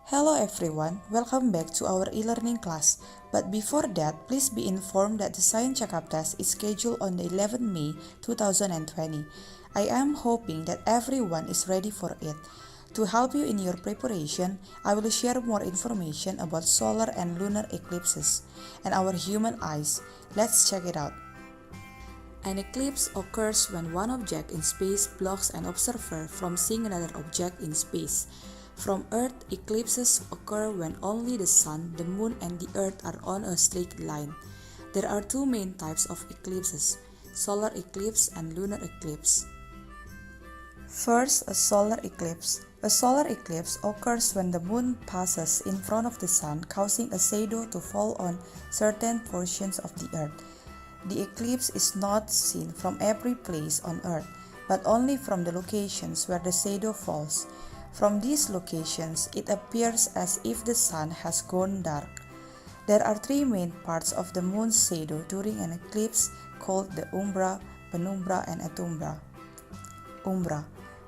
Hello everyone, welcome back to our e-learning class. But before that, please be informed that the science checkup test is scheduled on the 11th May 2020. I am hoping that everyone is ready for it. To help you in your preparation, I will share more information about solar and lunar eclipses and our human eyes. Let's check it out. An eclipse occurs when one object in space blocks an observer from seeing another object in space. From Earth, eclipses occur when only the Sun, the Moon, and the Earth are on a straight line. There are two main types of eclipses, solar eclipse and lunar eclipse. First, a solar eclipse. A solar eclipse occurs when the Moon passes in front of the Sun, causing a shadow to fall on certain portions of the Earth. The eclipse is not seen from every place on Earth, but only from the locations where the shadow falls. From these locations, it appears as if the Sun has gone dark. There are three main parts of the Moon's shadow during an eclipse called the umbra, penumbra, and antumbra. Umbra.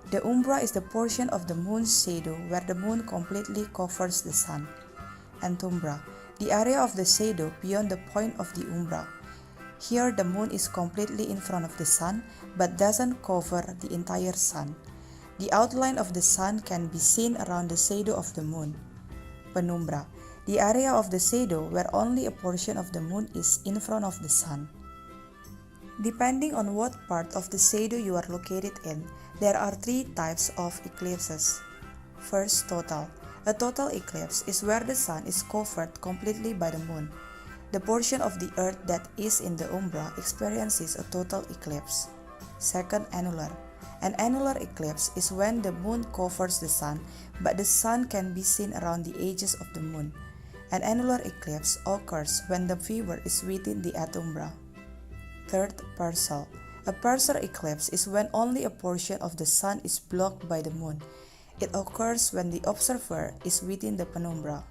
The umbra is the portion of the Moon's shadow where the Moon completely covers the Sun. Antumbra. The area of the shadow beyond the point of the umbra. Here the Moon is completely in front of the Sun but doesn't cover the entire Sun. The outline of the Sun can be seen around the shadow of the Moon. Penumbra. The area of the shadow where only a portion of the Moon is in front of the Sun. Depending on what part of the shadow you are located in, there are three types of eclipses. First, total. A total eclipse is where the Sun is covered completely by the Moon. The portion of the Earth that is in the umbra experiences a total eclipse. Second, annular. An annular eclipse is when the Moon covers the Sun, but the Sun can be seen around the edges of the Moon. An annular eclipse occurs when the viewer is within the antumbra. Third, partial. A partial eclipse is when only a portion of the Sun is blocked by the Moon. It occurs when the observer is within the penumbra.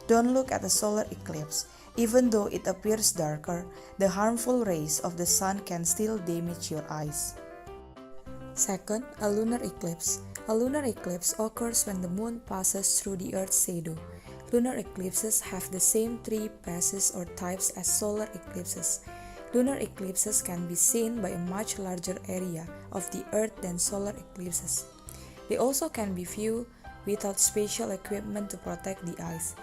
Don't look at a solar eclipse. Even though it appears darker, the harmful rays of the Sun can still damage your eyes. Second, a lunar eclipse. A lunar eclipse occurs when the Moon passes through the Earth's shadow. Lunar eclipses have the same three phases or types as solar eclipses. Lunar eclipses can be seen by a much larger area of the Earth than solar eclipses. They also can be viewed without special equipment to protect the eyes.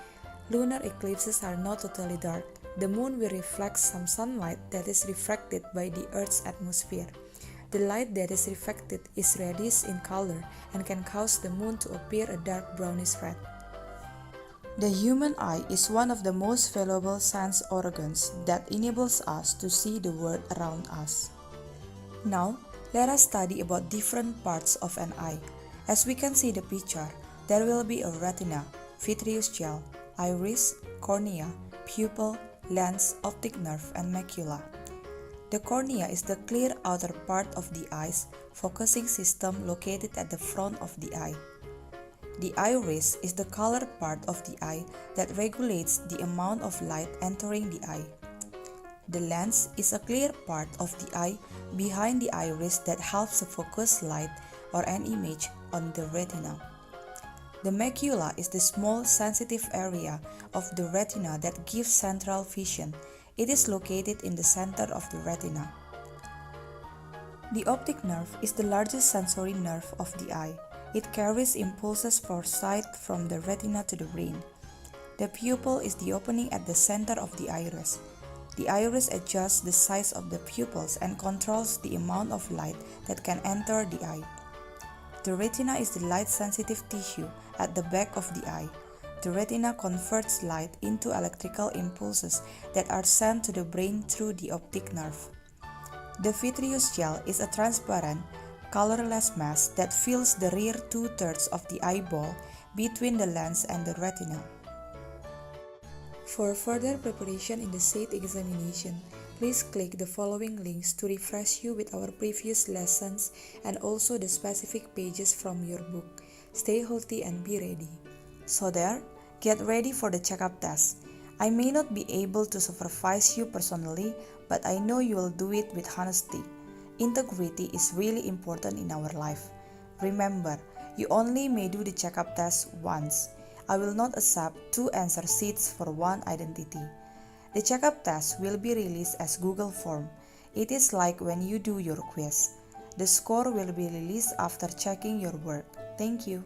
Lunar eclipses are not totally dark. The Moon will reflect some sunlight that is refracted by the Earth's atmosphere. The light that is reflected is reddish in color and can cause the Moon to appear a dark brownish red. The human eye is one of the most valuable sense organs that enables us to see the world around us. Now, let us study about different parts of an eye. As we can see the picture, there will be a retina, vitreous gel, iris, cornea, pupil, lens, optic nerve, and macula. The cornea is the clear outer part of the eye's focusing system located at the front of the eye. The iris is the color part of the eye that regulates the amount of light entering the eye. The lens is a clear part of the eye behind the iris that helps to focus light or an image on the retina. The macula is the small sensitive area of the retina that gives central vision. It is located in the center of the retina. The optic nerve is the largest sensory nerve of the eye. It carries impulses for sight from the retina to the brain. The pupil is the opening at the center of the iris. The iris adjusts the size of the pupils and controls the amount of light that can enter the eye. The retina is the light-sensitive tissue at the back of the eye. The retina converts light into electrical impulses that are sent to the brain through the optic nerve. The vitreous gel is a transparent, colorless mass that fills the rear two-thirds of the eyeball between the lens and the retina. For further preparation in the SAT examination, please click the following links to refresh you with our previous lessons and also the specific pages from your book. Stay healthy and be ready. So there, get ready for the checkup test. I may not be able to supervise you personally, but I know you will do it with honesty. Integrity is really important in our life. Remember, You only may do the checkup test once. I will not accept two answer sheets for one identity. The checkup test will be released as Google Form. It is like when you do your quiz. The score will be released after checking your work. Thank you.